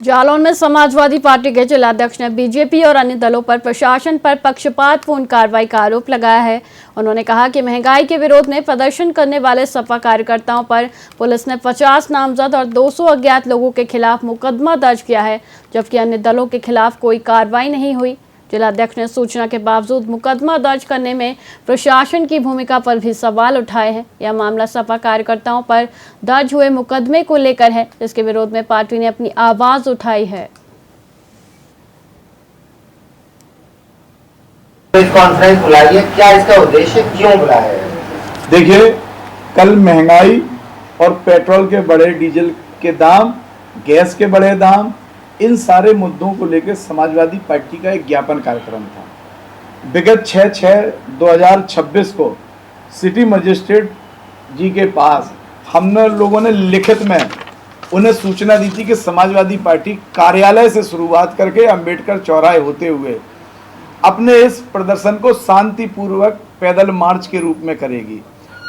जालौन में समाजवादी पार्टी के जिलाध्यक्ष ने बीजेपी और अन्य दलों पर प्रशासन पर पक्षपातपूर्ण कार्रवाई का आरोप लगाया है। उन्होंने कहा कि महंगाई के विरोध में प्रदर्शन करने वाले सपा कार्यकर्ताओं पर पुलिस ने 50 नामजद और 200 अज्ञात लोगों के खिलाफ मुकदमा दर्ज किया है, जबकि अन्य दलों के खिलाफ कोई कार्रवाई नहीं हुई। जिलाध्यक्ष ने सूचना के बावजूद मुकदमा दर्ज करने में प्रशासन की भूमिका पर भी सवाल उठाए हैं। यह मामला सपा कार्यकर्ताओं पर दर्ज हुए मुकदमे को लेकर है, जिसके विरोध में पार्टी ने अपनी आवाज उठाई है। कॉन्फ्रेंस बुलाई है, क्या इसका उद्देश्य, क्यों बुलाया है? देखिए, कल महंगाई और पेट्रोल के बढ़े, डीजल के दाम, गैस के बढ़े दाम, इन सारे मुद्दों को लेकर समाजवादी पार्टी का एक ज्ञापन कार्यक्रम था। विगत 6/6/2026 को सिटी मजिस्ट्रेट जी के पास हमने लोगों ने लिखित में उन्हें सूचना दी थी कि समाजवादी पार्टी कार्यालय से शुरुआत करके अंबेडकर चौराहे होते हुए अपने इस प्रदर्शन को शांतिपूर्वक पैदल मार्च के रूप में करेगी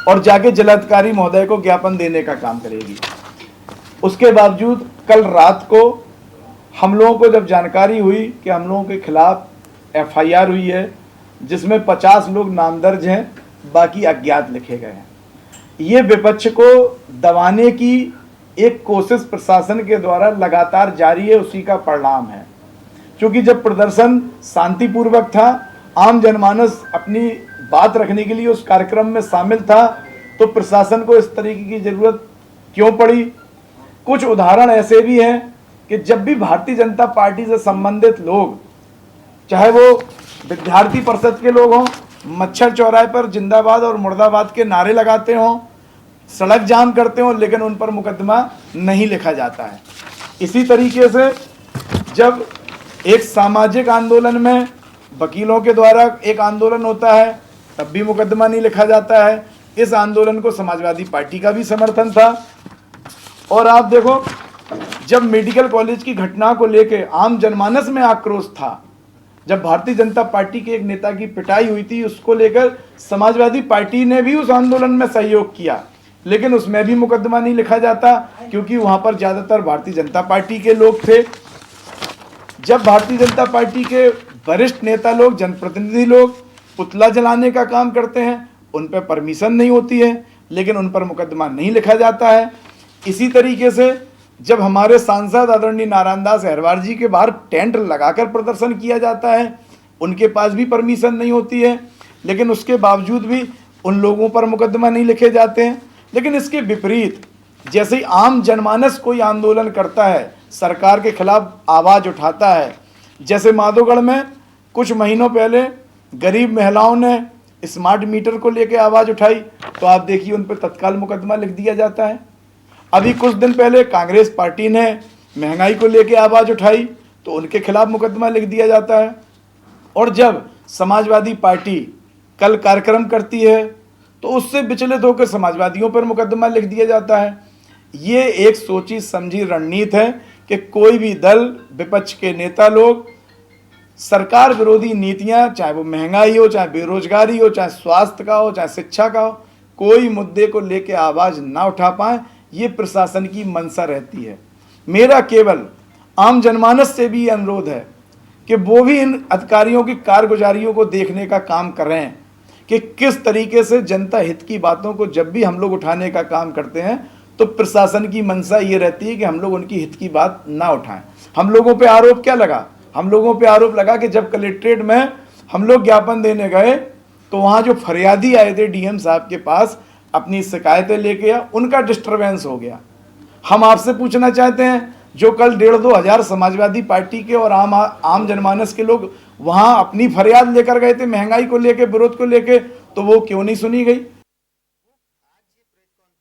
और जाके जिलाधिकारी महोदय को ज्ञापन देने का काम करेगी। उसके बावजूद कल रात को हम लोगों को जब जानकारी हुई कि हम लोगों के खिलाफ एफआईआर हुई है, जिसमें 50 लोग नामदर्ज हैं, बाकी अज्ञात लिखे गए हैं, ये विपक्ष को दबाने की एक कोशिश प्रशासन के द्वारा लगातार जारी है, उसी का परिणाम है। क्योंकि जब प्रदर्शन शांतिपूर्वक था, आम जनमानस अपनी बात रखने के लिए उस कार्यक्रम में शामिल था, तो प्रशासन को इस तरीके की जरूरत क्यों पड़ी? कुछ उदाहरण ऐसे भी हैं कि जब भी भारतीय जनता पार्टी से संबंधित लोग, चाहे वो विद्यार्थी परिषद के लोग हों, मच्छर चौराहे पर जिंदाबाद और मुर्दाबाद के नारे लगाते हों, सड़क जाम करते हों, लेकिन उन पर मुकदमा नहीं लिखा जाता है। इसी तरीके से जब एक सामाजिक आंदोलन में वकीलों के द्वारा एक आंदोलन होता है, तब भी मुकदमा नहीं लिखा जाता है। इस आंदोलन को समाजवादी पार्टी का भी समर्थन था। और आप देखो, जब मेडिकल कॉलेज की घटना को लेकर आम जनमानस में आक्रोश था, जब भारतीय जनता पार्टी के एक नेता की पिटाई हुई थी, उसको लेकर समाजवादी पार्टी ने भी उस आंदोलन में सहयोग किया, लेकिन उसमें भी मुकदमा नहीं लिखा जाता, क्योंकि वहां पर ज्यादातर भारतीय जनता पार्टी के लोग थे। जब भारतीय जनता पार्टी के वरिष्ठ नेता लोग, जनप्रतिनिधि लोग पुतला जलाने का काम करते हैं, उन पर परमिशन नहीं होती है, लेकिन उन पर मुकदमा नहीं लिखा जाता है। इसी तरीके से जब हमारे सांसद आदरणीय नारायण दास अहिरवार जी के बाहर टेंट लगाकर प्रदर्शन किया जाता है, उनके पास भी परमिशन नहीं होती है, लेकिन उसके बावजूद भी उन लोगों पर मुकदमा नहीं लिखे जाते हैं। लेकिन इसके विपरीत, जैसे ही आम जनमानस कोई आंदोलन करता है, सरकार के खिलाफ आवाज़ उठाता है, जैसे माधोगढ़ में कुछ महीनों पहले गरीब महिलाओं ने स्मार्ट मीटर को लेकर आवाज़ उठाई, तो आप देखिए उन पर तत्काल मुकदमा लिख दिया जाता है। अभी कुछ दिन पहले कांग्रेस पार्टी ने महंगाई को लेकर आवाज़ उठाई, तो उनके खिलाफ मुकदमा लिख दिया जाता है। और जब समाजवादी पार्टी कल कार्यक्रम करती है, तो उससे विचलित होकर समाजवादियों पर मुकदमा लिख दिया जाता है। ये एक सोची समझी रणनीति है कि कोई भी दल, विपक्ष के नेता लोग सरकार विरोधी नीतियां, चाहे वो महंगाई हो, चाहे बेरोजगारी हो, चाहे स्वास्थ्य का हो, चाहे शिक्षा का हो, कोई मुद्दे को लेकर आवाज़ ना उठा पाए, ये प्रशासन की मंशा रहती है। मेरा केवल आम जनमानस से भी अनुरोध है कि वो भी इन अधिकारियों की कारगुजारियों को देखने का काम कर रहे हैं कि किस तरीके से जनता हित की बातों को जब भी हम लोग उठाने का काम करते हैं, तो प्रशासन की मंशा ये रहती है कि हम लोग उनकी हित की बात ना उठाएं। हम लोगों पे आरोप क्या लगा? हम लोगों पे आरोप लगा कि जब कलेक्ट्रेट में हम लोग ज्ञापन देने गए, तो वहाँ जो फरियादी आए थे डीएम साहब के पास अपनी शिकायतें लेके आ, उनका डिस्टर्बेंस हो गया। हम आपसे पूछना चाहते हैं, जो कल 1,500-2 हज़ार समाजवादी पार्टी के और आम जनमानस के लोग वहां अपनी फरियाद लेकर गए थे महंगाई को लेके, विरोध को लेके, तो वो क्यों नहीं सुनी गई?